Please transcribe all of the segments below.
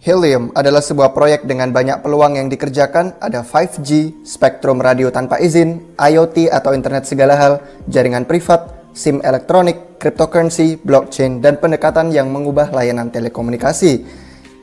Helium adalah sebuah proyek dengan banyak peluang yang dikerjakan, ada 5G, spektrum radio tanpa izin, IoT atau internet segala hal, jaringan privat, SIM elektronik, cryptocurrency, blockchain, dan pendekatan yang mengubah layanan telekomunikasi.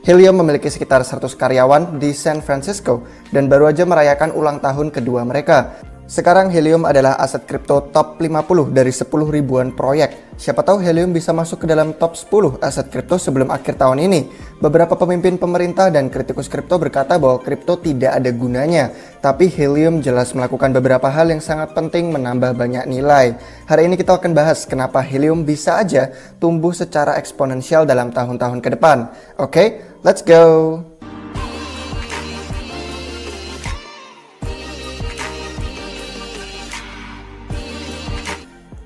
Helium memiliki sekitar 100 karyawan di San Francisco dan baru aja merayakan ulang tahun kedua mereka. Sekarang Helium adalah aset kripto top 50 dari 10 ribuan proyek. Siapa tahu Helium bisa masuk ke dalam top 10 aset kripto sebelum akhir tahun ini. Beberapa pemimpin pemerintah dan kritikus kripto berkata bahwa kripto tidak ada gunanya. Tapi Helium jelas melakukan beberapa hal yang sangat penting menambah banyak nilai. Hari ini kita akan bahas kenapa Helium bisa aja tumbuh secara eksponensial dalam tahun-tahun ke depan. Oke, let's go!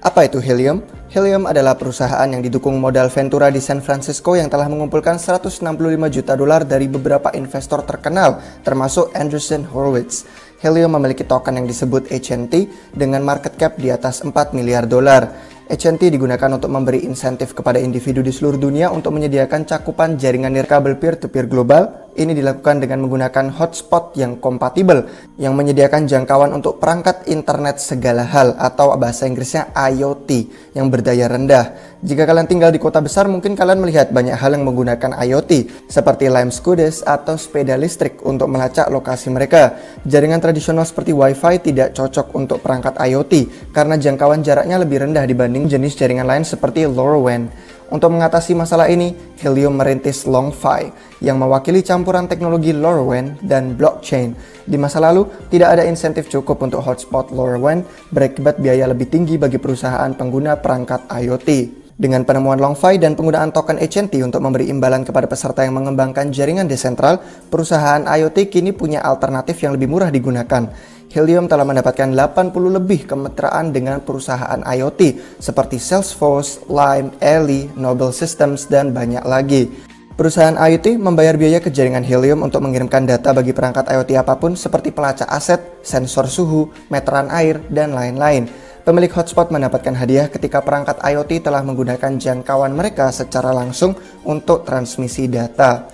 Apa itu Helium? Helium adalah perusahaan yang didukung modal Ventura di San Francisco yang telah mengumpulkan 165 juta dolar dari beberapa investor terkenal, termasuk Andreessen Horowitz. Helium memiliki token yang disebut HNT dengan market cap di atas 4 miliar dolar. HNT digunakan untuk memberi insentif kepada individu di seluruh dunia untuk menyediakan cakupan jaringan nirkabel peer-to-peer global. Ini dilakukan dengan menggunakan hotspot yang kompatibel, yang menyediakan jangkauan untuk perangkat internet segala hal atau bahasa Inggrisnya IoT yang berdaya rendah. Jika kalian tinggal di kota besar, mungkin kalian melihat banyak hal yang menggunakan IoT, seperti lime scooters atau sepeda listrik untuk melacak lokasi mereka. Jaringan tradisional seperti Wi-Fi tidak cocok untuk perangkat IoT karena jangkauan jaraknya lebih rendah dibanding jenis jaringan lain seperti LoRaWAN. Untuk mengatasi masalah ini, Helium merintis LongFi yang mewakili campuran teknologi LoRaWAN dan blockchain. Di masa lalu, tidak ada insentif cukup untuk hotspot LoRaWAN berakibat biaya lebih tinggi bagi perusahaan pengguna perangkat IoT. Dengan penemuan LongFi dan penggunaan token HNT untuk memberi imbalan kepada peserta yang mengembangkan jaringan desentral, perusahaan IoT kini punya alternatif yang lebih murah digunakan. Helium telah mendapatkan 80 lebih kemitraan dengan perusahaan IoT seperti Salesforce, Lime, Ally, Noble Systems, dan banyak lagi. Perusahaan IoT membayar biaya ke jaringan Helium untuk mengirimkan data bagi perangkat IoT apapun seperti pelacak aset, sensor suhu, meteran air, dan lain-lain. Pemilik hotspot mendapatkan hadiah ketika perangkat IoT telah menggunakan jangkauan mereka secara langsung untuk transmisi data.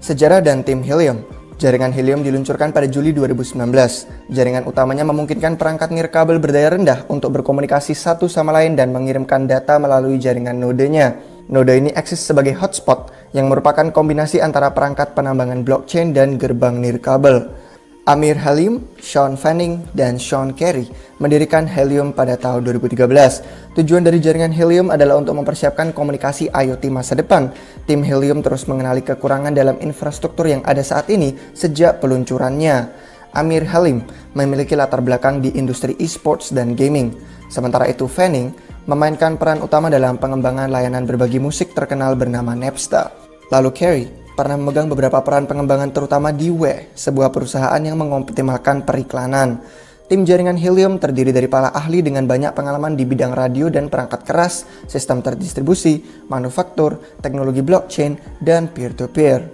Sejarah dan tim Helium. Jaringan Helium diluncurkan pada Juli 2019. Jaringan utamanya memungkinkan perangkat nirkabel berdaya rendah untuk berkomunikasi satu sama lain dan mengirimkan data melalui jaringan nodenya. Node ini eksis sebagai hotspot yang merupakan kombinasi antara perangkat penambangan blockchain dan gerbang nirkabel. Amir Halim, Sean Fanning, dan Sean Carey mendirikan Helium pada tahun 2013. Tujuan dari jaringan Helium adalah untuk mempersiapkan komunikasi IoT masa depan. Tim Helium terus mengenali kekurangan dalam infrastruktur yang ada saat ini sejak peluncurannya. Amir Halim memiliki latar belakang di industri e-sports dan gaming. Sementara itu Fanning memainkan peran utama dalam pengembangan layanan berbagi musik terkenal bernama Napster. Lalu Carey pernah memegang beberapa peran pengembangan terutama di WE, sebuah perusahaan yang mengoptimalkan periklanan. Tim jaringan Helium terdiri dari para ahli dengan banyak pengalaman di bidang radio dan perangkat keras, sistem terdistribusi, manufaktur, teknologi blockchain, dan peer-to-peer.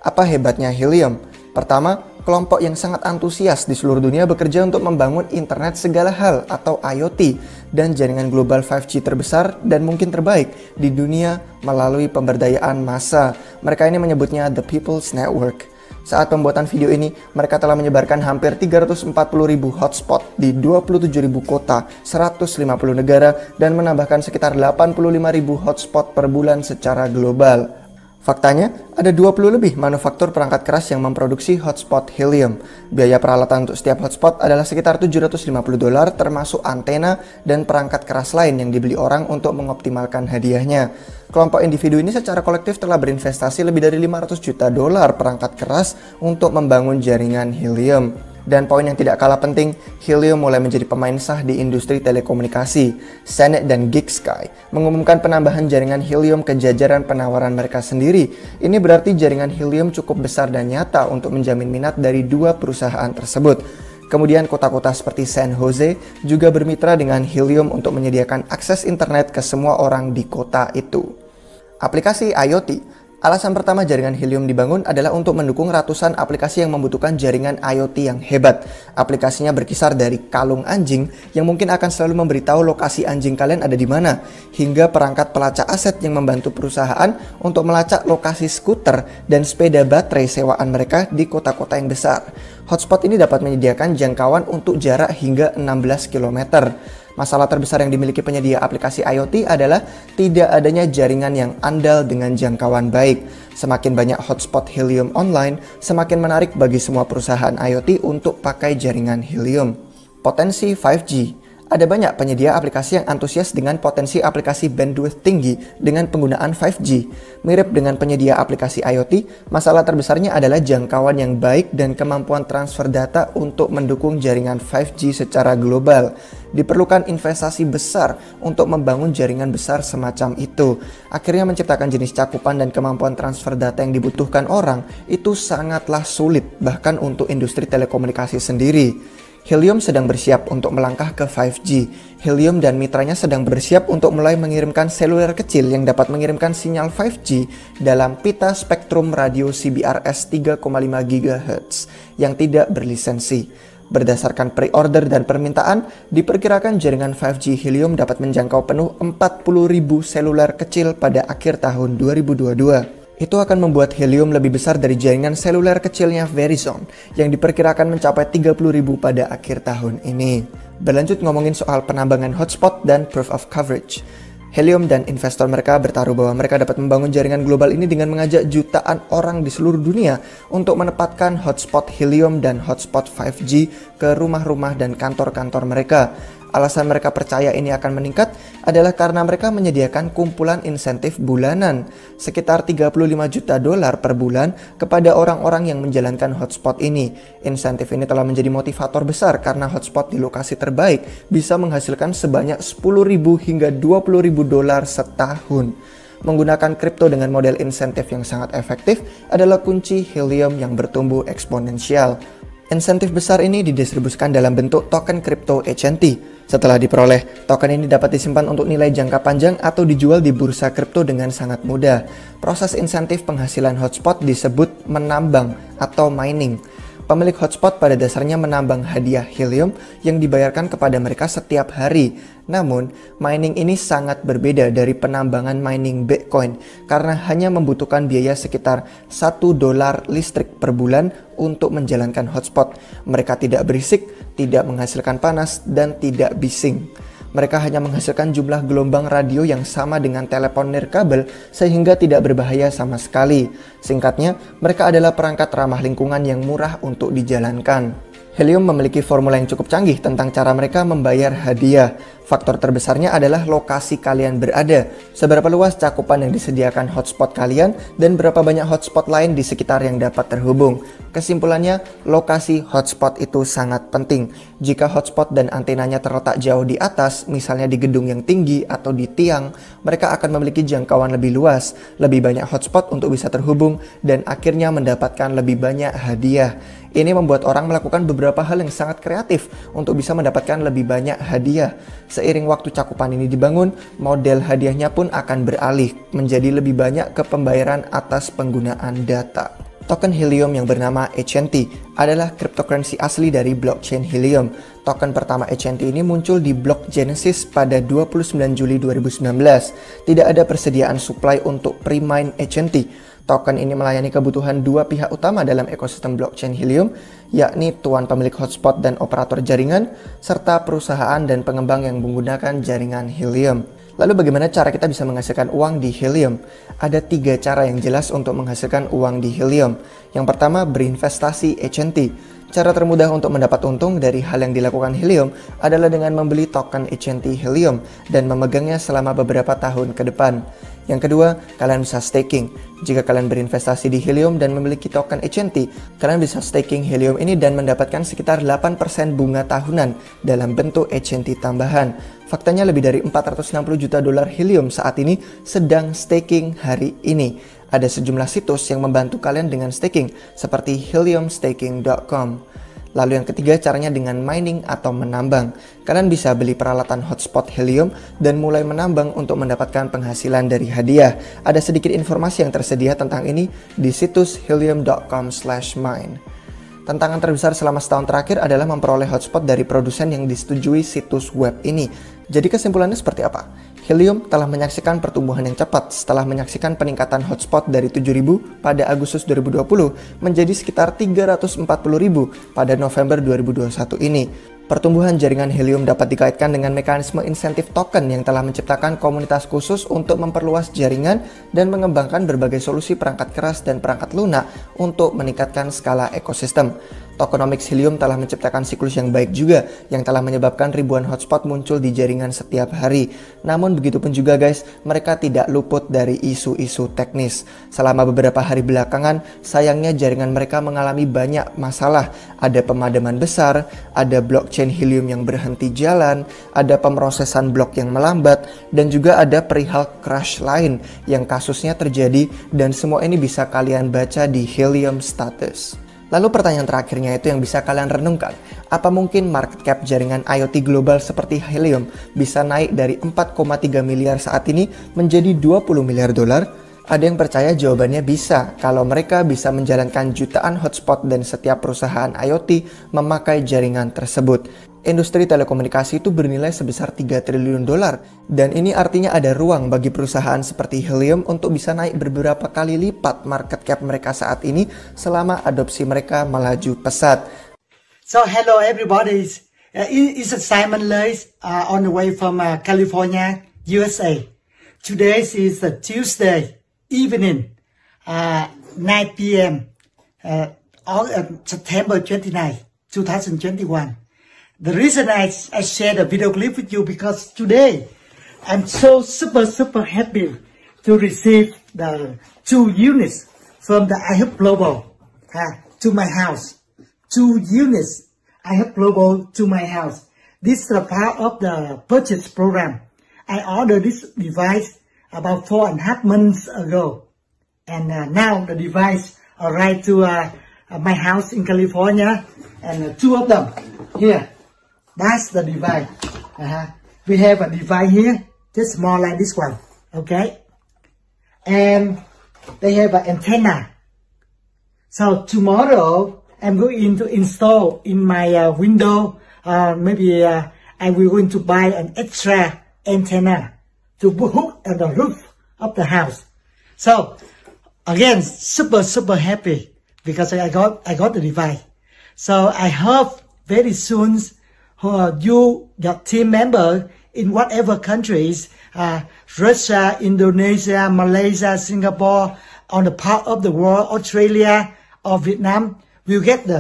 Apa hebatnya Helium? Pertama, kelompok yang sangat antusias di seluruh dunia bekerja untuk membangun internet segala hal atau IoT dan jaringan global 5G terbesar dan mungkin terbaik di dunia melalui pemberdayaan massa. Mereka ini menyebutnya The People's Network. Saat pembuatan video ini, mereka telah menyebarkan hampir 340.000 hotspot di 27.000 kota, 150 negara, dan menambahkan sekitar 85.000 hotspot per bulan secara global. Faktanya, ada 20 lebih manufaktur perangkat keras yang memproduksi hotspot Helium. Biaya peralatan untuk setiap hotspot adalah sekitar $750 termasuk antena dan perangkat keras lain yang dibeli orang untuk mengoptimalkan hadiahnya. Kelompok individu ini secara kolektif telah berinvestasi lebih dari $500 juta perangkat keras untuk membangun jaringan Helium. Dan poin yang tidak kalah penting, Helium mulai menjadi pemain sah di industri telekomunikasi. Senet dan GigSky mengumumkan penambahan jaringan Helium ke jajaran penawaran mereka sendiri. Ini berarti jaringan Helium cukup besar dan nyata untuk menjamin minat dari dua perusahaan tersebut. Kemudian kota-kota seperti San Jose juga bermitra dengan Helium untuk menyediakan akses internet ke semua orang di kota itu. Aplikasi IoT. Alasan pertama jaringan Helium dibangun adalah untuk mendukung ratusan aplikasi yang membutuhkan jaringan IoT yang hebat. Aplikasinya berkisar dari kalung anjing yang mungkin akan selalu memberitahu lokasi anjing kalian ada di mana, hingga perangkat pelacak aset yang membantu perusahaan untuk melacak lokasi skuter dan sepeda baterai sewaan mereka di kota-kota yang besar. Hotspot ini dapat menyediakan jangkauan untuk jarak hingga 16 km. Masalah terbesar yang dimiliki penyedia aplikasi IoT adalah tidak adanya jaringan yang andal dengan jangkauan baik. Semakin banyak hotspot Helium online, semakin menarik bagi semua perusahaan IoT untuk pakai jaringan Helium. Potensi 5G. Ada banyak penyedia aplikasi yang antusias dengan potensi aplikasi bandwidth tinggi dengan penggunaan 5G. Mirip dengan penyedia aplikasi IoT, masalah terbesarnya adalah jangkauan yang baik dan kemampuan transfer data untuk mendukung jaringan 5G secara global. Diperlukan investasi besar untuk membangun jaringan besar semacam itu. Akhirnya menciptakan jenis cakupan dan kemampuan transfer data yang dibutuhkan orang itu sangatlah sulit, bahkan untuk industri telekomunikasi sendiri. Helium sedang bersiap untuk melangkah ke 5G. Helium dan mitranya sedang bersiap untuk mulai mengirimkan seluler kecil yang dapat mengirimkan sinyal 5G dalam pita spektrum radio CBRS 3,5 GHz yang tidak berlisensi. Berdasarkan pre-order dan permintaan, diperkirakan jaringan 5G Helium dapat menjangkau penuh 40.000 seluler kecil pada akhir tahun 2022. Itu akan membuat Helium lebih besar dari jaringan seluler kecilnya Verizon yang diperkirakan mencapai 30.000 pada akhir tahun ini. Berlanjut ngomongin soal penambangan hotspot dan proof of coverage. Helium dan investor mereka bertaruh bahwa mereka dapat membangun jaringan global ini dengan mengajak jutaan orang di seluruh dunia untuk menempatkan hotspot Helium dan hotspot 5G ke rumah-rumah dan kantor-kantor mereka. Alasan mereka percaya ini akan meningkat adalah karena mereka menyediakan kumpulan insentif bulanan sekitar 35 juta dolar per bulan kepada orang-orang yang menjalankan hotspot ini. Insentif ini telah menjadi motivator besar karena hotspot di lokasi terbaik bisa menghasilkan sebanyak 10.000 hingga 20.000 dolar setahun. Menggunakan kripto dengan model insentif yang sangat efektif adalah kunci Helium yang bertumbuh eksponensial. Insentif besar ini didistribusikan dalam bentuk token kripto HNT. Setelah diperoleh, token ini dapat disimpan untuk nilai jangka panjang atau dijual di bursa kripto dengan sangat mudah. Proses insentif penghasilan hotspot disebut menambang atau mining. Pemilik hotspot pada dasarnya menambang hadiah Helium yang dibayarkan kepada mereka setiap hari. Namun, mining ini sangat berbeda dari penambangan mining Bitcoin karena hanya membutuhkan biaya sekitar $1 listrik per bulan untuk menjalankan hotspot. Mereka tidak berisik, tidak menghasilkan panas, dan tidak bising. Mereka hanya menghasilkan jumlah gelombang radio yang sama dengan telepon nirkabel sehingga tidak berbahaya sama sekali. Singkatnya, mereka adalah perangkat ramah lingkungan yang murah untuk dijalankan. Helium memiliki formula yang cukup canggih tentang cara mereka membayar hadiah. Faktor terbesarnya adalah lokasi kalian berada. Seberapa luas cakupan yang disediakan hotspot kalian dan berapa banyak hotspot lain di sekitar yang dapat terhubung. Kesimpulannya, lokasi hotspot itu sangat penting. Jika hotspot dan antenanya terletak jauh di atas, misalnya di gedung yang tinggi atau di tiang, mereka akan memiliki jangkauan lebih luas, lebih banyak hotspot untuk bisa terhubung, dan akhirnya mendapatkan lebih banyak hadiah. Ini membuat orang melakukan beberapa hal yang sangat kreatif untuk bisa mendapatkan lebih banyak hadiah. Seiring waktu cakupan ini dibangun, model hadiahnya pun akan beralih menjadi lebih banyak ke pembayaran atas penggunaan data. Token Helium yang bernama HNT adalah cryptocurrency asli dari blockchain Helium. Token pertama HNT ini muncul di blok Genesis pada 29 Juli 2019. Tidak ada persediaan supply untuk pre-mine HNT. Token ini melayani kebutuhan dua pihak utama dalam ekosistem blockchain Helium, yakni tuan pemilik hotspot dan operator jaringan, serta perusahaan dan pengembang yang menggunakan jaringan Helium. Lalu bagaimana cara kita bisa menghasilkan uang di Helium? Ada 3 cara yang jelas untuk menghasilkan uang di Helium. Yang pertama, berinvestasi HNT. Cara termudah untuk mendapat untung dari hal yang dilakukan Helium adalah dengan membeli token HNT Helium dan memegangnya selama beberapa tahun ke depan. Yang kedua, kalian bisa staking. Jika kalian berinvestasi di Helium dan memiliki token HNT, kalian bisa staking Helium ini dan mendapatkan sekitar 8% bunga tahunan dalam bentuk HNT tambahan. Faktanya lebih dari 460 juta dolar Helium saat ini sedang staking hari ini. Ada sejumlah situs yang membantu kalian dengan staking, seperti heliumstaking.com. Lalu yang ketiga, caranya dengan mining atau menambang. Kalian bisa beli peralatan hotspot Helium dan mulai menambang untuk mendapatkan penghasilan dari hadiah. Ada sedikit informasi yang tersedia tentang ini di situs helium.com/mine. Tantangan terbesar selama setahun terakhir adalah memperoleh hotspot dari produsen yang disetujui situs web ini. Jadi kesimpulannya seperti apa? Helium telah menyaksikan pertumbuhan yang cepat setelah menyaksikan peningkatan hotspot dari 7.000 pada Agustus 2020 menjadi sekitar 340.000 pada November 2021 ini. Pertumbuhan jaringan Helium dapat dikaitkan dengan mekanisme insentif token yang telah menciptakan komunitas khusus untuk memperluas jaringan dan mengembangkan berbagai solusi perangkat keras dan perangkat lunak untuk meningkatkan skala ekosistem. Tokenomics Helium telah menciptakan siklus yang baik juga yang telah menyebabkan ribuan hotspot muncul di jaringan setiap hari. Namun begitupun juga guys, mereka tidak luput dari isu-isu teknis. Selama beberapa hari belakangan, sayangnya jaringan mereka mengalami banyak masalah. Ada pemadaman besar, ada blockchain Helium yang berhenti jalan, ada pemrosesan blok yang melambat, dan juga ada perihal crash lain yang kasusnya terjadi dan semua ini bisa kalian baca di Helium status. Lalu pertanyaan terakhirnya itu yang bisa kalian renungkan. Apa mungkin market cap jaringan IoT global seperti Helium bisa naik dari 4,3 miliar saat ini menjadi 20 miliar dolar? Ada yang percaya jawabannya bisa kalau mereka bisa menjalankan jutaan hotspot dan setiap perusahaan IoT memakai jaringan tersebut. Industri telekomunikasi itu bernilai sebesar 3 triliun dolar dan ini artinya ada ruang bagi perusahaan seperti Helium untuk bisa naik beberapa kali lipat market cap mereka saat ini selama adopsi mereka melaju pesat. So hello everybody, it's Simon Leys on the way from California, USA. Today is Tuesday evening, 9 p.m. September 29, 2021. The reason I shared a video clip with you because today I'm so super happy to receive the 2 units from the iHub Global to my house. 2 units iHub Global to my house. This is a part of the purchase program. I ordered this device about 4.5 months ago, and now the device arrived to my house in California, and 2 of them here. That's the device. We have a device here, just more like this one, okay? And they have an antenna. So tomorrow, I'm going to install in my window, maybe I will going to buy an extra antenna to hook at the roof of the house. So again, super happy because I got the device. So I hope very soon you, your team member in whatever countries, Russia, Indonesia, Malaysia, Singapore, on the part of the world, Australia or Vietnam, will get the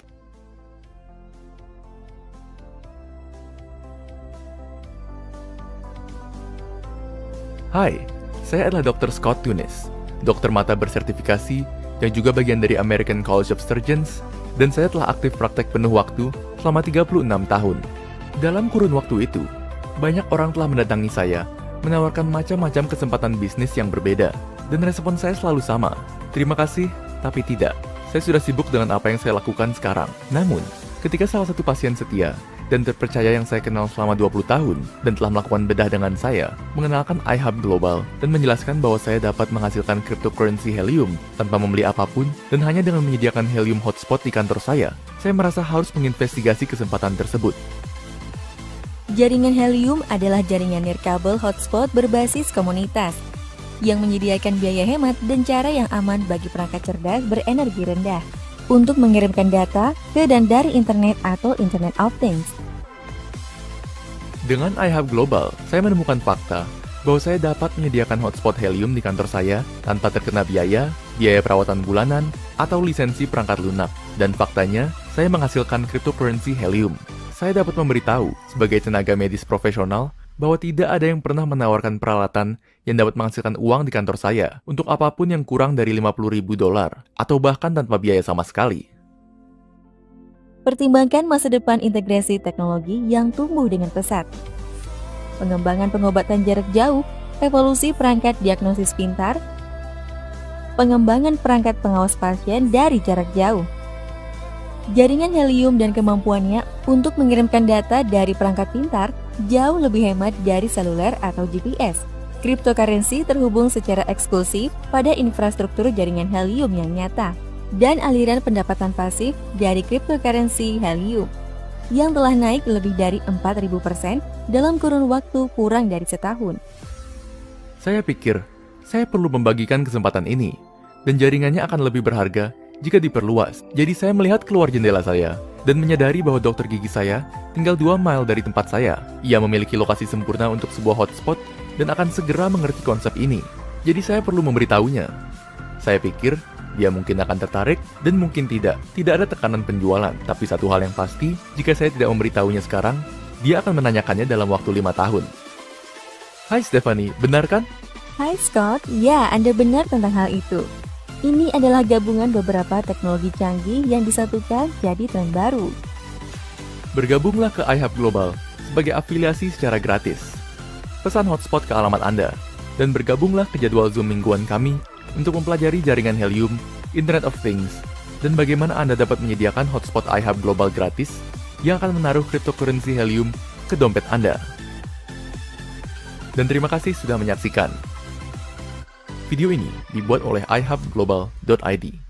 Hai, saya adalah Dr. Scott Tunis, dokter mata bersertifikasi yang juga bagian dari American College of Surgeons, dan saya telah aktif praktek penuh waktu selama 36 tahun. Dalam kurun waktu itu, banyak orang telah mendatangi saya, menawarkan macam-macam kesempatan bisnis yang berbeda, dan respon saya selalu sama. Terima kasih, tapi tidak. Saya sudah sibuk dengan apa yang saya lakukan sekarang. Namun, ketika salah satu pasien setia dan terpercaya yang saya kenal selama 20 tahun dan telah melakukan bedah dengan saya, mengenalkan iHub Global dan menjelaskan bahwa saya dapat menghasilkan cryptocurrency Helium tanpa membeli apapun dan hanya dengan menyediakan Helium hotspot di kantor saya merasa harus menginvestigasi kesempatan tersebut. Jaringan Helium adalah jaringan nirkabel hotspot berbasis komunitas yang menyediakan biaya hemat dan cara yang aman bagi perangkat cerdas berenergi rendah untuk mengirimkan data ke dan dari internet atau Internet of Things. Dengan iHub Global, saya menemukan fakta bahwa saya dapat menyediakan hotspot Helium di kantor saya tanpa terkena biaya perawatan bulanan, atau lisensi perangkat lunak. Dan faktanya, saya menghasilkan cryptocurrency Helium. Saya dapat memberitahu sebagai tenaga medis profesional bahwa tidak ada yang pernah menawarkan peralatan yang dapat menghasilkan uang di kantor saya untuk apapun yang kurang dari $50.000 atau bahkan tanpa biaya sama sekali. Pertimbangkan masa depan integrasi teknologi yang tumbuh dengan pesat. Pengembangan pengobatan jarak jauh, evolusi perangkat diagnosis pintar, pengembangan perangkat pengawas pasien dari jarak jauh, Jaringan Helium dan kemampuannya untuk mengirimkan data dari perangkat pintar jauh lebih hemat dari seluler atau GPS. Cryptocurrency terhubung secara eksklusif pada infrastruktur jaringan Helium yang nyata, dan aliran pendapatan pasif dari cryptocurrency Helium yang telah naik lebih dari 4.000% dalam kurun waktu kurang dari setahun. Saya pikir, saya perlu membagikan kesempatan ini, dan jaringannya akan lebih berharga jika diperluas. Jadi saya melihat keluar jendela saya, dan menyadari bahwa dokter gigi saya tinggal 2 mile dari tempat saya. Ia memiliki lokasi sempurna untuk sebuah hotspot, dan akan segera mengerti konsep ini. Jadi saya perlu memberitahunya. Saya pikir, dia mungkin akan tertarik, dan mungkin tidak. Tidak ada tekanan penjualan, tapi satu hal yang pasti, jika saya tidak memberitahunya sekarang, dia akan menanyakannya dalam waktu 5 tahun. Hai Stephanie, benar kan? Hai Scott, ya Anda benar tentang hal itu. Ini adalah gabungan beberapa teknologi canggih yang disatukan jadi tren baru. Bergabunglah ke iHub Global sebagai afiliasi secara gratis. Pesan hotspot ke alamat Anda, dan bergabunglah ke jadwal Zoom mingguan kami untuk mempelajari jaringan Helium, Internet of Things, dan bagaimana Anda dapat menyediakan hotspot iHub Global gratis yang akan menaruh cryptocurrency Helium ke dompet Anda. Dan terima kasih sudah menyaksikan. Video ini dibuat oleh ihubglobal.id.